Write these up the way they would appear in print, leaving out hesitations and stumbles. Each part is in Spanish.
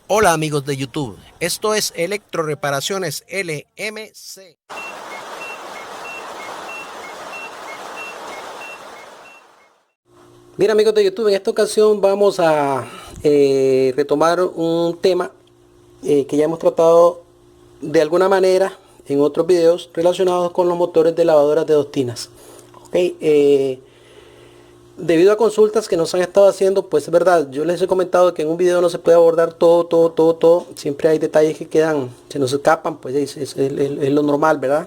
Hola amigos de YouTube, esto es Electroreparaciones LMC. Bien amigos de YouTube, en esta ocasión vamos a retomar un tema que ya hemos tratado de alguna manera en otros videos relacionados con los motores de lavadoras de dos tinas. Okay, debido a consultas que nos han estado haciendo, pues es verdad, yo les he comentado que en un video no se puede abordar todo, siempre hay detalles que quedan, se nos escapan, pues es lo normal, ¿verdad?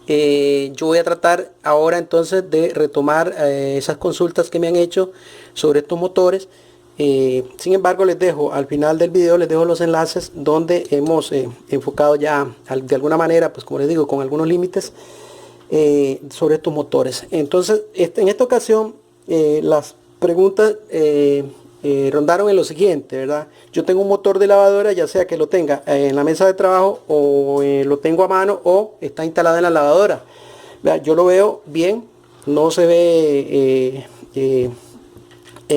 Yo voy a tratar ahora entonces de retomar esas consultas que me han hecho sobre estos motores. Sin embargo, les dejo al final del video, les dejo los enlaces donde hemos enfocado ya de alguna manera, pues como les digo, con algunos límites sobre estos motores. Entonces, en esta ocasión, las preguntas rondaron en lo siguiente, ¿verdad? Yo tengo un motor de lavadora, ya sea que lo tenga en la mesa de trabajo o lo tengo a mano o está instalado en la lavadora. ¿Verdad? Yo lo veo bien, no se ve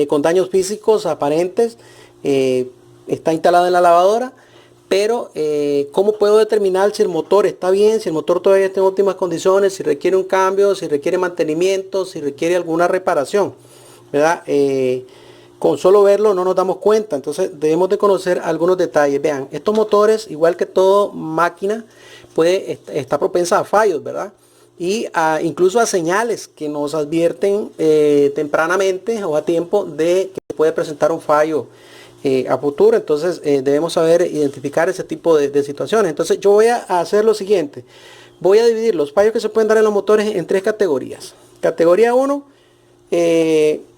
con daños físicos aparentes, está instalado en la lavadora. Pero, ¿cómo puedo determinar si el motor está bien, si el motor todavía está en óptimas condiciones, si requiere un cambio, si requiere mantenimiento, si requiere alguna reparación? ¿Verdad? Con solo verlo no nos damos cuenta, entonces debemos de conocer algunos detalles. Vean, estos motores, igual que todo máquina, está propensa a fallos, ¿verdad? Y incluso a señales que nos advierten tempranamente o a tiempo de que puede presentar un fallo a futuro. Entonces debemos saber identificar ese tipo de situaciones. Entonces yo voy a hacer lo siguiente: voy a dividir los fallos que se pueden dar en los motores en tres categorías. Categoría 1,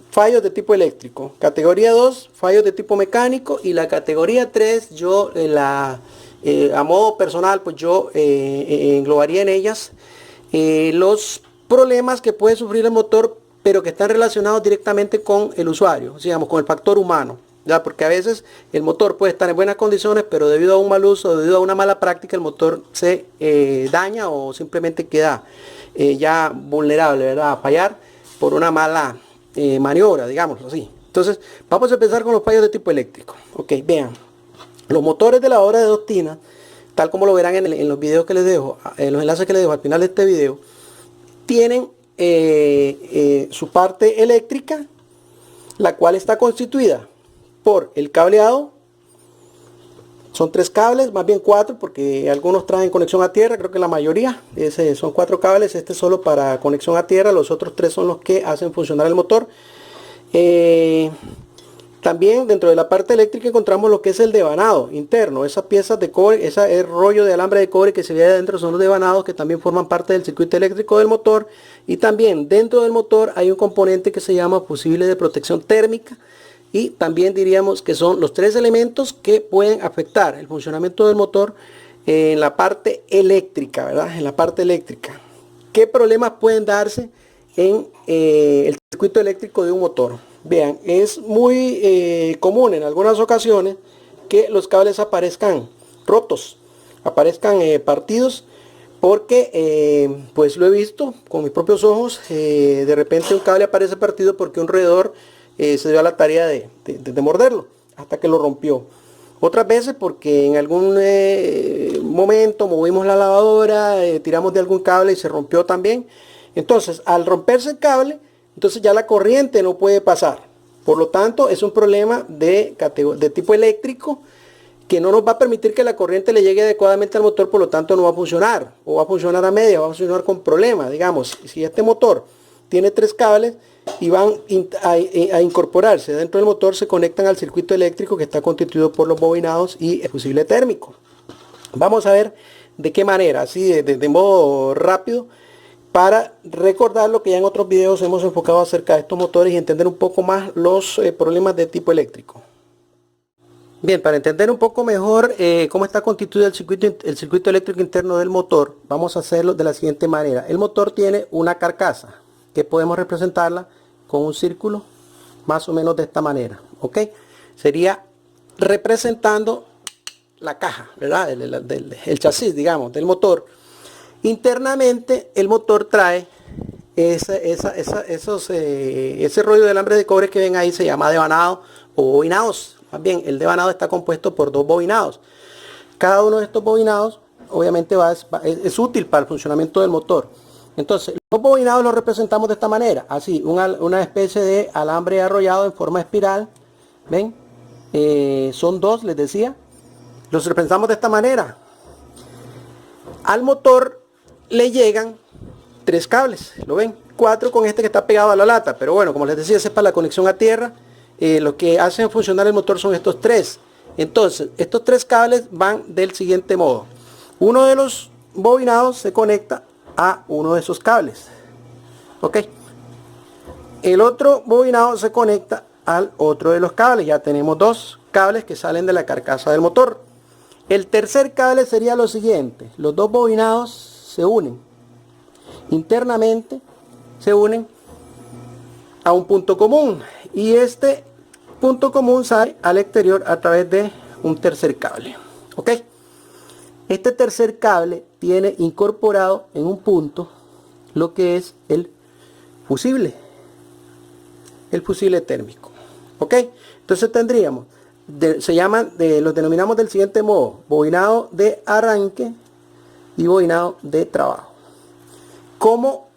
fallos de tipo eléctrico. Categoría 2, fallos de tipo mecánico. Y la categoría 3, yo a modo personal, pues yo englobaría en ellas los problemas que puede sufrir el motor, pero que están relacionados directamente con el usuario, digamos, con el factor humano. ¿Ya? Porque a veces el motor puede estar en buenas condiciones, pero debido a un mal uso, debido a una mala práctica, el motor se daña o simplemente queda ya vulnerable, ¿verdad? A fallar por una mala maniobra, digamos así. Entonces, vamos a empezar con los fallos de tipo eléctrico. Ok, vean, los motores de lavadora de dos tinas, tal como lo verán en los videos que les dejo, en los enlaces que les dejo al final de este video, tienen su parte eléctrica, la cual está constituida por el cableado. Son tres cables, más bien cuatro, porque algunos traen conexión a tierra, creo que la mayoría. Son cuatro cables, este es solo para conexión a tierra, los otros tres son los que hacen funcionar el motor. También dentro de la parte eléctrica encontramos lo que es el devanado interno, esas piezas de cobre, ese rollo de alambre de cobre que se ve adentro son los devanados, que también forman parte del circuito eléctrico del motor. Y también dentro del motor hay un componente que se llama fusible de protección térmica. Y también diríamos que son los tres elementos que pueden afectar el funcionamiento del motor en la parte eléctrica, ¿verdad? En la parte eléctrica. ¿Qué problemas pueden darse en el circuito eléctrico de un motor? Vean, es muy común en algunas ocasiones que los cables aparezcan rotos, aparezcan partidos, porque pues lo he visto con mis propios ojos. De repente un cable aparece partido porque un roedor se dio a la tarea de morderlo hasta que lo rompió. Otras veces porque en algún momento movimos la lavadora, tiramos de algún cable y se rompió también. Entonces, al romperse el cable, entonces ya la corriente no puede pasar. Por lo tanto, es un problema de tipo eléctrico que no nos va a permitir que la corriente le llegue adecuadamente al motor, por lo tanto no va a funcionar, o va a funcionar a media, va a funcionar con problemas. Digamos, si este motor tiene tres cables y van a incorporarse dentro del motor, se conectan al circuito eléctrico que está constituido por los bobinados y el fusible térmico. Vamos a ver de qué manera, así de modo rápido, para recordar lo que ya en otros videos hemos enfocado acerca de estos motores y entender un poco más los problemas de tipo eléctrico. Bien, para entender un poco mejor cómo está constituido el circuito eléctrico interno del motor, vamos a hacerlo de la siguiente manera. El motor tiene una carcasa que podemos representarla con un círculo más o menos de esta manera, ¿ok? Sería representando la caja, ¿verdad? El chasis, digamos, del motor. Internamente el motor trae ese rollo de alambre de cobre que ven ahí, se llama devanado o bobinados. Más bien, el devanado está compuesto por dos bobinados. Cada uno de estos bobinados obviamente es útil para el funcionamiento del motor. Entonces, los bobinados los representamos de esta manera, así, una especie de alambre arrollado en forma espiral. ¿Ven? Son dos, les decía. Los representamos de esta manera. Al motor le llegan 3 cables, ¿lo ven? 4 con este que está pegado a la lata, pero bueno, como les decía, ese es para la conexión a tierra. Lo que hacen funcionar el motor son estos 3. Entonces, estos 3 cables van del siguiente modo. Uno de los bobinados se conecta a uno de esos cables. Ok. El otro bobinado se conecta al otro de los cables. Ya tenemos 2 cables que salen de la carcasa del motor. El tercer cable sería lo siguiente. Los 2 bobinados se unen. Internamente se unen a un punto común. Y este punto común sale al exterior a través de un tercer cable. Ok. Este tercer cable tiene incorporado en un punto lo que es el fusible térmico. Ok. Entonces tendríamos, los denominamos del siguiente modo: bobinado de arranque y bobinado de trabajo. ¿Cómo?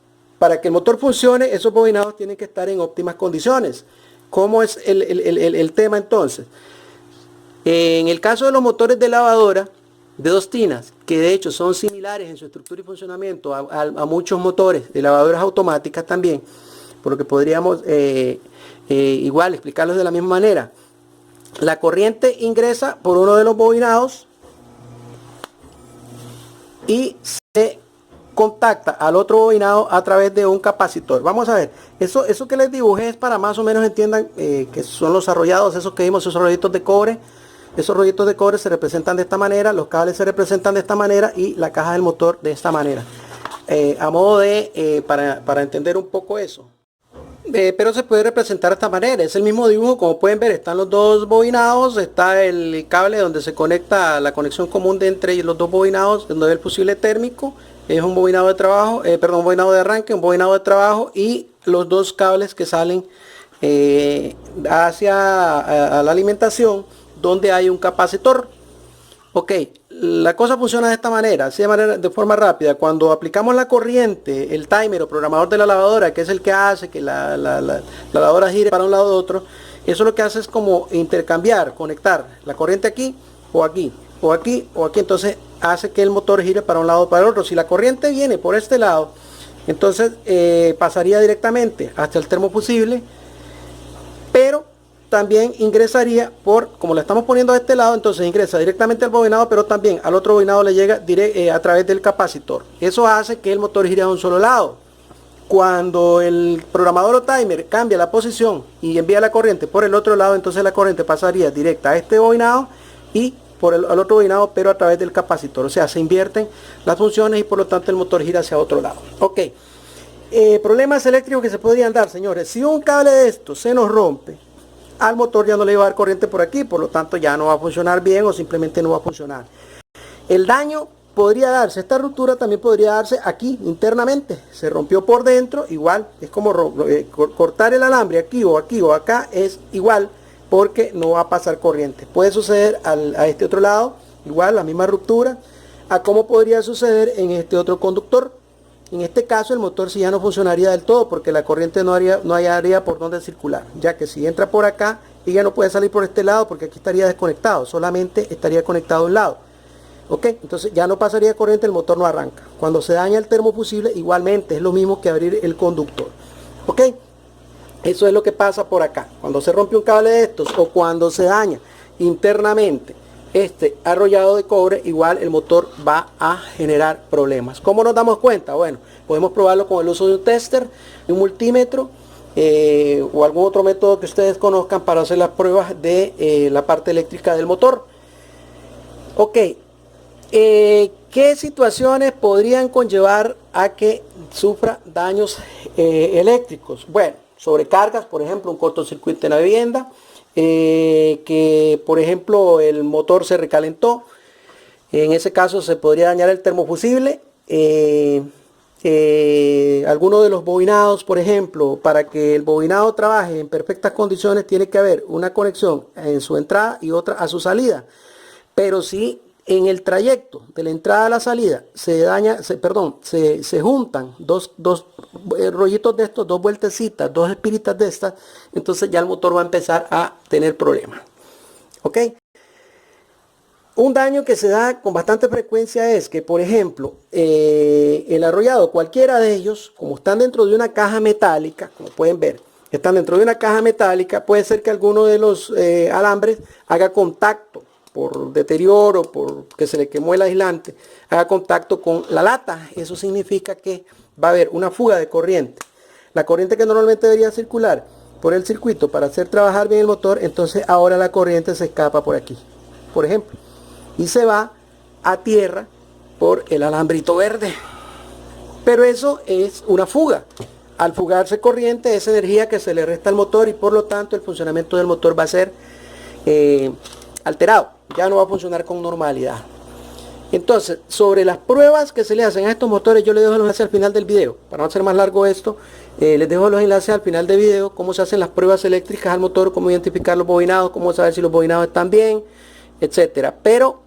Para que el motor funcione, esos bobinados tienen que estar en óptimas condiciones. ¿Cómo es el tema entonces? En el caso de los motores de lavadora de 2 tinas, que de hecho son similares en su estructura y funcionamiento a muchos motores de lavadoras automáticas también, por lo que podríamos igual explicarlos de la misma manera. La corriente ingresa por uno de los bobinados y se contacta al otro bobinado a través de un capacitor. Vamos a ver, eso que les dibujé es para más o menos entiendan que son los arrollados, esos que vimos, esos rollitos de cobre. Esos rollitos de cobre se representan de esta manera, los cables se representan de esta manera y la caja del motor de esta manera. A modo de, para entender un poco eso. Pero se puede representar de esta manera, es el mismo dibujo, como pueden ver, están los 2 bobinados, está el cable donde se conecta la conexión común de entre los 2 bobinados, donde el fusible térmico, es un bobinado de trabajo, un bobinado de arranque, un bobinado de trabajo, y los 2 cables que salen hacia la alimentación, donde hay un capacitor. Ok, la cosa funciona de esta manera, así de forma rápida. Cuando aplicamos la corriente, el timer o programador de la lavadora, que es el que hace que la lavadora gire para un lado u otro, eso lo que hace es como intercambiar, conectar la corriente aquí o aquí, o aquí o aquí. Entonces hace que el motor gire para un lado o para el otro. Si la corriente viene por este lado, entonces pasaría directamente hasta el termofusible, pero también ingresaría como la estamos poniendo a este lado, entonces ingresa directamente al bobinado, pero también al otro bobinado le llega a través del capacitor. Eso hace que el motor gire a un solo lado. Cuando el programador o timer cambia la posición y envía la corriente por el otro lado, entonces la corriente pasaría directa a este bobinado y al otro bobinado, pero a través del capacitor. O sea, se invierten las funciones y por lo tanto el motor gira hacia otro lado. Ok. Problemas eléctricos que se podrían dar, señores. Si un cable de estos se nos rompe, al motor ya no le va a dar corriente por aquí, por lo tanto ya no va a funcionar bien o simplemente no va a funcionar. El daño podría darse, esta ruptura también podría darse aquí internamente, se rompió por dentro, igual, es como cortar el alambre aquí o acá, es igual, porque no va a pasar corriente. Puede suceder a este otro lado, igual, la misma ruptura, a cómo podría suceder en este otro conductor. En este caso el motor sí ya no funcionaría del todo porque la corriente no haría por dónde circular, ya que si entra por acá ella no puede salir por este lado porque aquí estaría desconectado, solamente estaría conectado a un lado. Ok, entonces ya no pasaría corriente, el motor no arranca. Cuando se daña el termofusible igualmente es lo mismo que abrir el conductor. Ok, eso es lo que pasa por acá. Cuando se rompe un cable de estos o cuando se daña internamente este arrollado de cobre, igual el motor va a generar problemas. ¿Cómo nos damos cuenta? Bueno, podemos probarlo con el uso de un tester, de un multímetro o algún otro método que ustedes conozcan para hacer las pruebas de la parte eléctrica del motor. Ok, ¿qué situaciones podrían conllevar a que sufra daños eléctricos? Bueno, sobrecargas, por ejemplo, un cortocircuito en la vivienda. Que por ejemplo el motor se recalentó, en ese caso se podría dañar el termofusible, alguno de los bobinados, por ejemplo, para que el bobinado trabaje en perfectas condiciones, tiene que haber una conexión en su entrada y otra a su salida. Pero si en el trayecto de la entrada a la salida se juntan dos rollitos de estos, dos vueltecitas, dos espiritas de estas, entonces ya el motor va a empezar a tener problemas. ¿Ok? Un daño que se da con bastante frecuencia es que, por ejemplo, el arrollado, cualquiera de ellos, como están dentro de una caja metálica, como pueden ver, están dentro de una caja metálica, puede ser que alguno de los alambres haga contacto por deterioro, por que se le quemó el aislante, haga contacto con la lata. Eso significa que va a haber una fuga de corriente. La corriente que normalmente debería circular por el circuito para hacer trabajar bien el motor, entonces ahora la corriente se escapa por aquí, por ejemplo, y se va a tierra por el alambrito verde. Pero eso es una fuga. Al fugarse corriente, es energía que se le resta al motor y por lo tanto el funcionamiento del motor va a ser alterado. Ya no va a funcionar con normalidad. Entonces, sobre las pruebas que se le hacen a estos motores, yo les dejo los enlaces al final del video. Para no hacer más largo esto, les dejo los enlaces al final del video, cómo se hacen las pruebas eléctricas al motor, cómo identificar los bobinados, cómo saber si los bobinados están bien, etcétera. Pero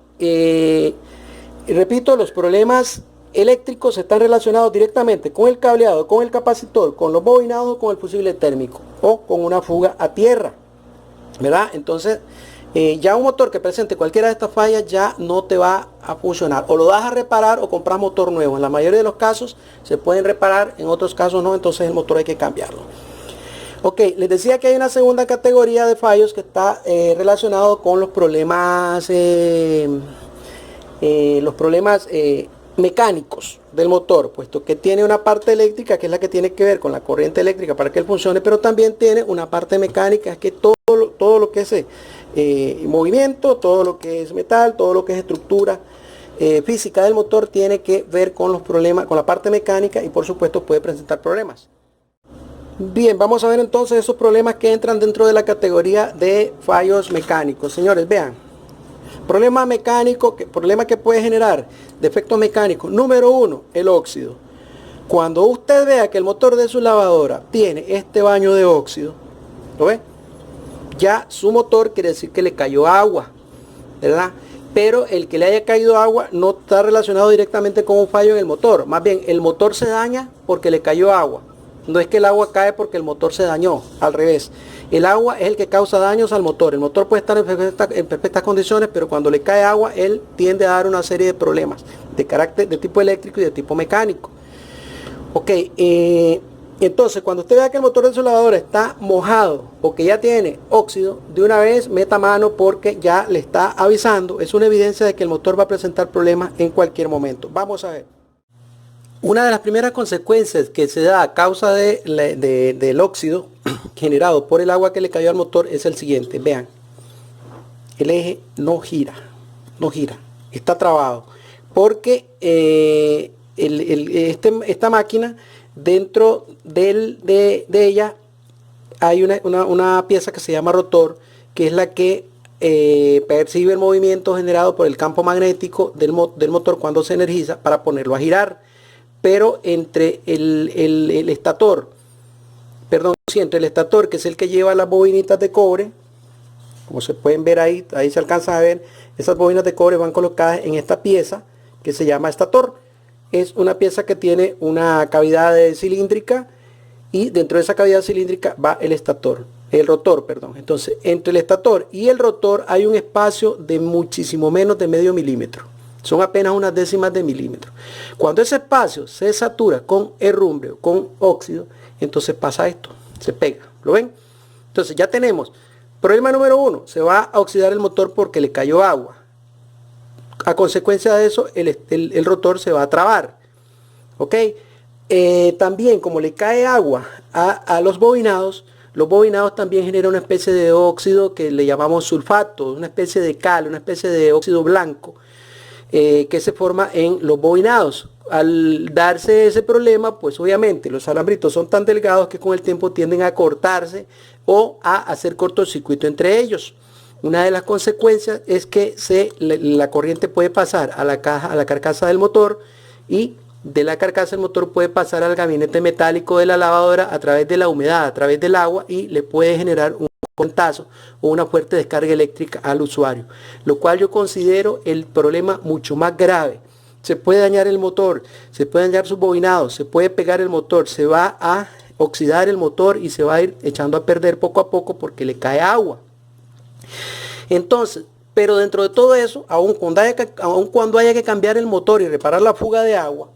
repito, los problemas eléctricos están relacionados directamente con el cableado, con el capacitor, con los bobinados o con el fusible térmico o con una fuga a tierra, ¿verdad? Entonces ya un motor que presente cualquiera de estas fallas ya no te va a funcionar, o lo das a reparar o compras motor nuevo. En la mayoría de los casos se pueden reparar, en otros casos no, entonces el motor hay que cambiarlo. Ok, les decía que hay una segunda categoría de fallos que está relacionado con los problemas mecánicos del motor, puesto que tiene una parte eléctrica que es la que tiene que ver con la corriente eléctrica para que él funcione, pero también tiene una parte mecánica, es que todo lo que es movimiento, todo lo que es metal, todo lo que es estructura física del motor tiene que ver con los problemas, con la parte mecánica, y por supuesto puede presentar problemas. Bien, vamos a ver entonces esos problemas que entran dentro de la categoría de fallos mecánicos. Señores, vean, problema mecánico, problema que puede generar defectos mecánicos. Número 1, el óxido. Cuando usted vea que el motor de su lavadora tiene este baño de óxido, ¿lo ve? Ya su motor quiere decir que le cayó agua, ¿verdad? Pero el que le haya caído agua no está relacionado directamente con un fallo en el motor. Más bien, el motor se daña porque le cayó agua. No es que el agua cae porque el motor se dañó, al revés. El agua es el que causa daños al motor. El motor puede estar en perfectas condiciones, pero cuando le cae agua, él tiende a dar una serie de problemas de carácter de tipo eléctrico y de tipo mecánico. Ok, entonces cuando usted vea que el motor de su lavadora está mojado o que ya tiene óxido, de una vez meta mano porque ya le está avisando. Es una evidencia de que el motor va a presentar problemas en cualquier momento. Vamos a ver. Una de las primeras consecuencias que se da a causa del óxido generado por el agua que le cayó al motor es el siguiente. Vean, el eje no gira, está trabado, porque esta máquina, dentro de ella hay una pieza que se llama rotor, que es la que percibe el movimiento generado por el campo magnético del motor cuando se energiza para ponerlo a girar. Pero entre el estator, entre el estator, que es el que lleva las bobinitas de cobre, como se pueden ver ahí se alcanza a ver, esas bobinas de cobre van colocadas en esta pieza que se llama estator. Es una pieza que tiene una cavidad cilíndrica, y dentro de esa cavidad cilíndrica va el rotor. Entonces, entre el estator y el rotor hay un espacio de muchísimo menos de medio milímetro. Son apenas unas décimas de milímetro. Cuando ese espacio se satura con herrumbre o con óxido, entonces pasa esto, se pega. ¿Lo ven? Entonces ya tenemos problema número 1, se va a oxidar el motor porque le cayó agua. A consecuencia de eso, el rotor se va a trabar. ¿Ok? También, como le cae agua a los bobinados también generan una especie de óxido que le llamamos sulfato, una especie de cal, una especie de óxido blanco, que se forma en los bobinados. Al darse ese problema, pues obviamente los alambritos son tan delgados que con el tiempo tienden a cortarse o a hacer cortocircuito entre ellos. Una de las consecuencias es que la corriente puede pasar a la carcasa del motor y de la carcasa del motor puede pasar al gabinete metálico de la lavadora a través de la humedad, a través del agua, y le puede generar un corrientazo o una fuerte descarga eléctrica al usuario, lo cual yo considero el problema mucho más grave. Se puede dañar el motor, se puede dañar sus bobinados, se puede pegar el motor, se va a oxidar el motor y se va a ir echando a perder poco a poco porque le cae agua. Entonces, pero dentro de todo eso, aun cuando haya que cambiar el motor y reparar la fuga de agua,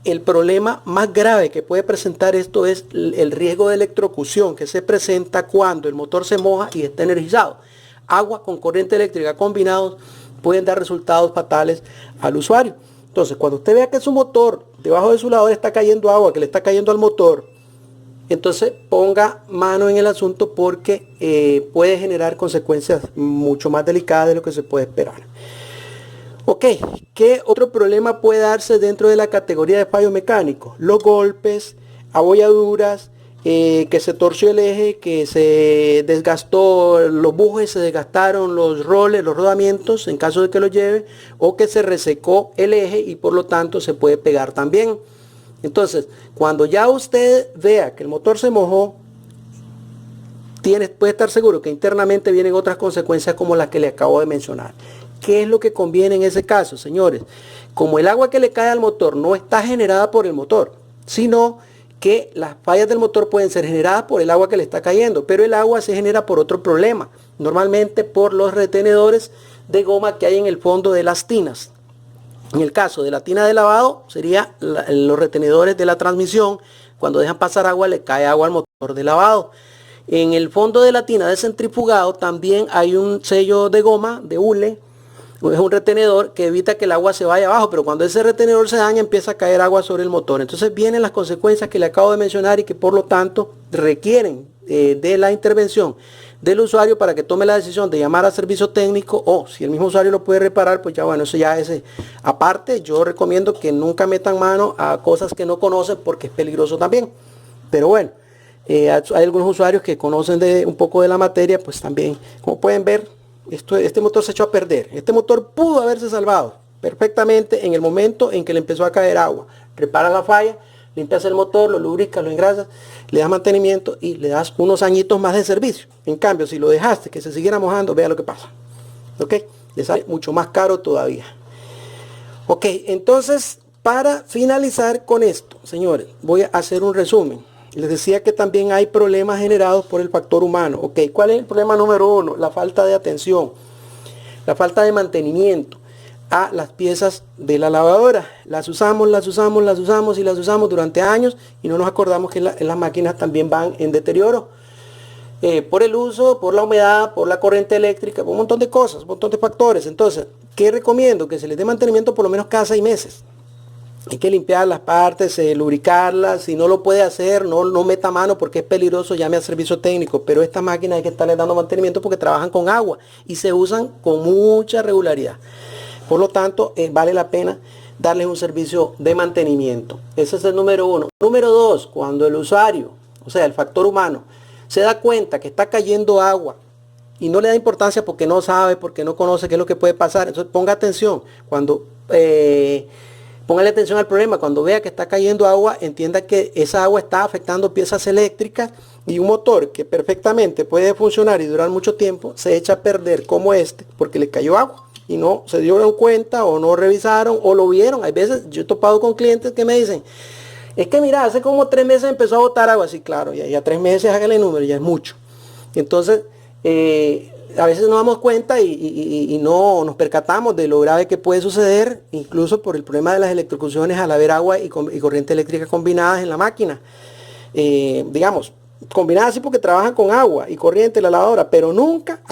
el problema más grave que puede presentar esto es el riesgo de electrocución que se presenta cuando el motor se moja y está energizado. Agua con corriente eléctrica combinados pueden dar resultados fatales al usuario. Entonces, cuando usted vea que su motor, debajo de su lavadora está cayendo agua, que le está cayendo al motor, entonces ponga mano en el asunto porque puede generar consecuencias mucho más delicadas de lo que se puede esperar. Ok, ¿qué otro problema puede darse dentro de la categoría de fallo mecánico? Los golpes, abolladuras, que se torció el eje, que se desgastó los bujes, se desgastaron los roles, los rodamientos en caso de que lo lleve, o que se resecó el eje y por lo tanto se puede pegar también. Entonces, cuando ya usted vea que el motor se mojó, puede estar seguro que internamente vienen otras consecuencias como las que le acabo de mencionar. ¿Qué es lo que conviene en ese caso, señores? Como el agua que le cae al motor no está generada por el motor, sino que las fallas del motor pueden ser generadas por el agua que le está cayendo, pero el agua se genera por otro problema, normalmente por los retenedores de goma que hay en el fondo de las tinas. En el caso de la tina de lavado, sería los retenedores de la transmisión. Cuando dejan pasar agua, le cae agua al motor de lavado. En el fondo de la tina de centrifugado también hay un sello de goma, de hule. Es un retenedor que evita que el agua se vaya abajo, pero cuando ese retenedor se daña empieza a caer agua sobre el motor. Entonces vienen las consecuencias que le acabo de mencionar y que por lo tanto requieren de la intervención del usuario para que tome la decisión de llamar a servicio técnico, o si el mismo usuario lo puede reparar, pues ya bueno, eso ya es aparte. Yo recomiendo que nunca metan mano a cosas que no conocen porque es peligroso también. Pero bueno, hay algunos usuarios que conocen un poco de la materia, pues también, como pueden ver, este motor se echó a perder. Este motor pudo haberse salvado perfectamente en el momento en que le empezó a caer agua. Repara la falla, limpias el motor, lo lubricas, lo engrasas, le das mantenimiento y le das unos añitos más de servicio. En cambio, si lo dejaste que se siguiera mojando, vea lo que pasa. ¿Ok? Le sale mucho más caro todavía. Ok, entonces, para finalizar con esto, señores, voy a hacer un resumen. Les decía que también hay problemas generados por el factor humano. Ok, ¿cuál es el problema número uno? La falta de atención, la falta de mantenimiento a las piezas de la lavadora. Las usamos durante años y no nos acordamos que las máquinas también van en deterioro. Por el uso, por la humedad, por la corriente eléctrica, por un montón de cosas, un montón de factores. Entonces, ¿qué recomiendo? Que se les dé mantenimiento por lo menos cada 6 meses. Hay que limpiar las partes, lubricarlas. Si no lo puede hacer, no meta mano porque es peligroso, llame a servicio técnico. Pero estas máquinas hay que estarles dando mantenimiento porque trabajan con agua y se usan con mucha regularidad. Por lo tanto, vale la pena darles un servicio de mantenimiento. Ese es el número uno. Número dos, cuando el usuario, o sea, el factor humano, se da cuenta que está cayendo agua y no le da importancia porque no sabe, porque no conoce qué es lo que puede pasar. Entonces ponga atención. Póngale atención al problema. Cuando vea que está cayendo agua, entienda que esa agua está afectando piezas eléctricas y un motor que perfectamente puede funcionar y durar mucho tiempo se echa a perder como este porque le cayó agua y no se dieron cuenta o no revisaron o lo vieron. Hay veces yo he topado con clientes que me dicen, es que mira, hace como 3 meses empezó a botar agua. Sí, claro, ya 3 meses, hágale el número, ya es mucho. Entonces, a veces nos damos cuenta y no nos percatamos de lo grave que puede suceder, incluso por el problema de las electrocuciones al haber agua y corriente eléctrica combinadas en la máquina. Digamos, combinadas así porque trabajan con agua y corriente la lavadora, pero nunca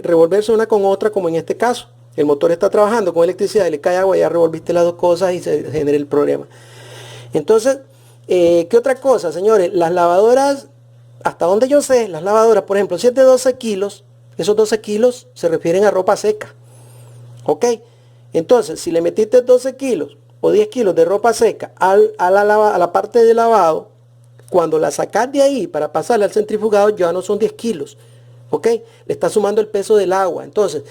revolverse una con otra como en este caso. El motor está trabajando con electricidad y le cae agua, ya revolviste las dos cosas y se genera el problema. Entonces, ¿qué otra cosa, señores? Las lavadoras, hasta donde yo sé, las lavadoras, por ejemplo, si es de 12 kilos, esos 12 kilos se refieren a ropa seca. ¿Ok? Entonces, si le metiste 12 kilos o 10 kilos de ropa seca a la parte de lavado, cuando la sacas de ahí para pasarla al centrifugado, ya no son 10 kilos. ¿Ok? Le está sumando el peso del agua. Entonces,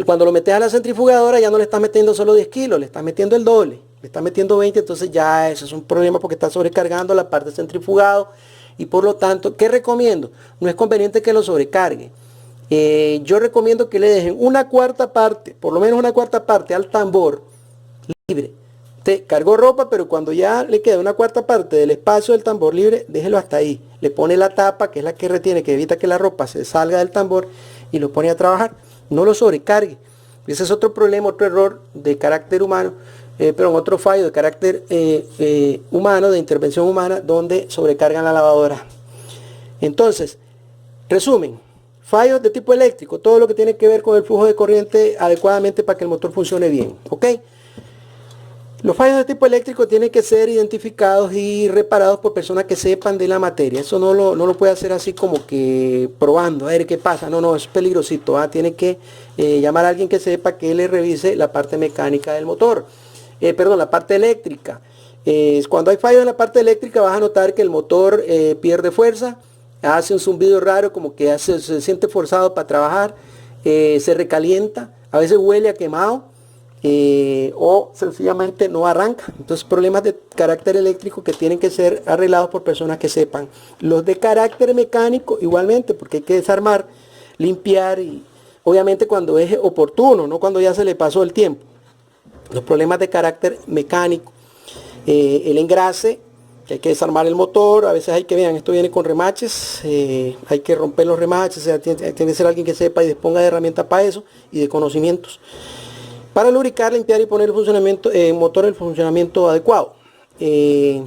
cuando lo metes a la centrifugadora ya no le estás metiendo solo 10 kilos, le estás metiendo el doble. le está metiendo 20, entonces ya eso es un problema porque está sobrecargando la parte centrifugado y por lo tanto, ¿qué recomiendo? No es conveniente que lo sobrecargue. Yo recomiendo que le dejen una cuarta parte, por lo menos una cuarta parte al tambor libre. Usted cargó ropa, pero cuando ya le queda una cuarta parte del espacio del tambor libre, déjelo hasta ahí. Le pone la tapa, que es la que retiene, que evita que la ropa se salga del tambor y lo pone a trabajar. No lo sobrecargue. Ese es otro problema, otro error de carácter humano, otro fallo de carácter humano, de intervención humana, donde sobrecargan la lavadora. Entonces, resumen, fallos de tipo eléctrico, todo lo que tiene que ver con el flujo de corriente adecuadamente para que el motor funcione bien, ¿ok? Los fallos de tipo eléctrico tienen que ser identificados y reparados por personas que sepan de la materia. Eso no lo puede hacer así como que probando, a ver qué pasa. No, es peligrosito. Tiene que llamar a alguien que sepa, que le revise la parte mecánica del motor. La parte eléctrica. Cuando hay fallos en la parte eléctrica vas a notar que el motor pierde fuerza, hace un zumbido raro, como que se siente forzado para trabajar, se recalienta, a veces huele a quemado. O sencillamente no arranca. Entonces, problemas de carácter eléctrico que tienen que ser arreglados por personas que sepan. Los de carácter mecánico igualmente, porque hay que desarmar, limpiar y obviamente cuando es oportuno, no cuando ya se le pasó el tiempo. Los problemas de carácter mecánico, el engrase, que hay que desarmar el motor. A veces hay que, vean, esto viene con remaches, hay que romper los remaches, o sea, tiene que ser alguien que sepa y disponga de herramientas para eso y de conocimientos. Para lubricar, limpiar y poner el funcionamiento, motor en funcionamiento adecuado. Y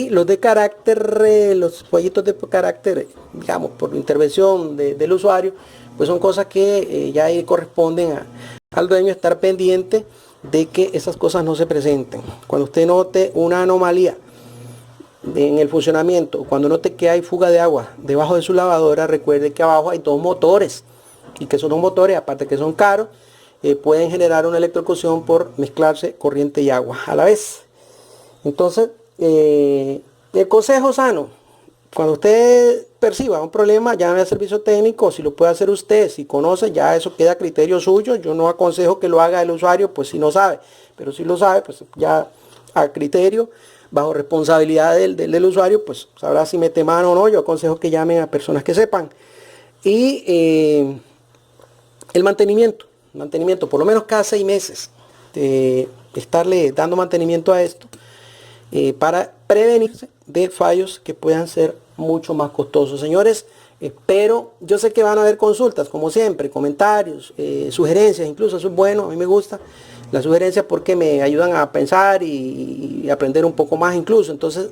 los de carácter, los pollitos de carácter, digamos, por intervención del usuario, pues son cosas que ya corresponden al dueño estar pendiente de que esas cosas no se presenten. Cuando usted note una anomalía en el funcionamiento, cuando note que hay fuga de agua debajo de su lavadora, recuerde que abajo hay dos motores y que esos dos motores, aparte que son caros, pueden generar una electrocución por mezclarse corriente y agua a la vez. Entonces, el consejo sano: cuando usted perciba un problema, llame al servicio técnico. Si lo puede hacer usted, si conoce, ya eso queda a criterio suyo. Yo no aconsejo que lo haga el usuario, pues si no sabe, pero si lo sabe, pues ya a criterio, bajo responsabilidad del usuario, pues sabrá si mete mano o no. Yo aconsejo que llamen a personas que sepan. Y el mantenimiento, por lo menos cada 6 meses, estarle dando mantenimiento a esto, para prevenirse de fallos que puedan ser mucho más costosos. Señores, espero, yo sé que van a haber consultas, como siempre, comentarios, sugerencias, incluso eso es bueno, a mí me gusta las sugerencias porque me ayudan a pensar y aprender un poco más incluso. Entonces,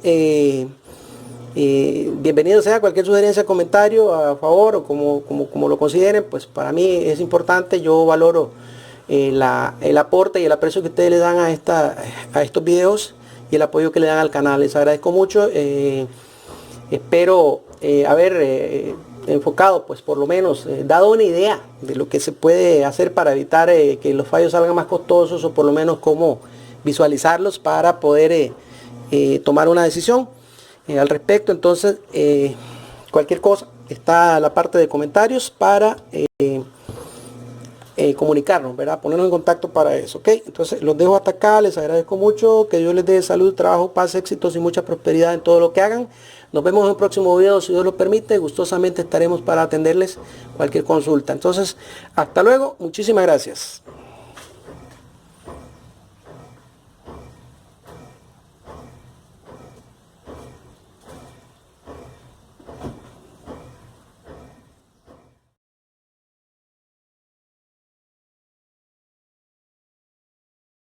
bienvenido sea cualquier sugerencia, comentario a favor o como lo consideren. Pues para mí es importante, yo valoro el aporte y el aprecio que ustedes le dan a estos videos y el apoyo que le dan al canal. Les agradezco mucho. Espero haber enfocado, pues por lo menos dado una idea de lo que se puede hacer para evitar que los fallos salgan más costosos, o por lo menos cómo visualizarlos para poder tomar una decisión al respecto. Entonces, cualquier cosa, está la parte de comentarios para comunicarnos, ¿verdad? Ponernos en contacto para eso, ¿ok? Entonces los dejo hasta acá, les agradezco mucho, que Dios les dé salud, trabajo, paz, éxitos y mucha prosperidad en todo lo que hagan. Nos vemos en un próximo video, si Dios lo permite. Gustosamente estaremos para atenderles cualquier consulta. Entonces, hasta luego, muchísimas gracias.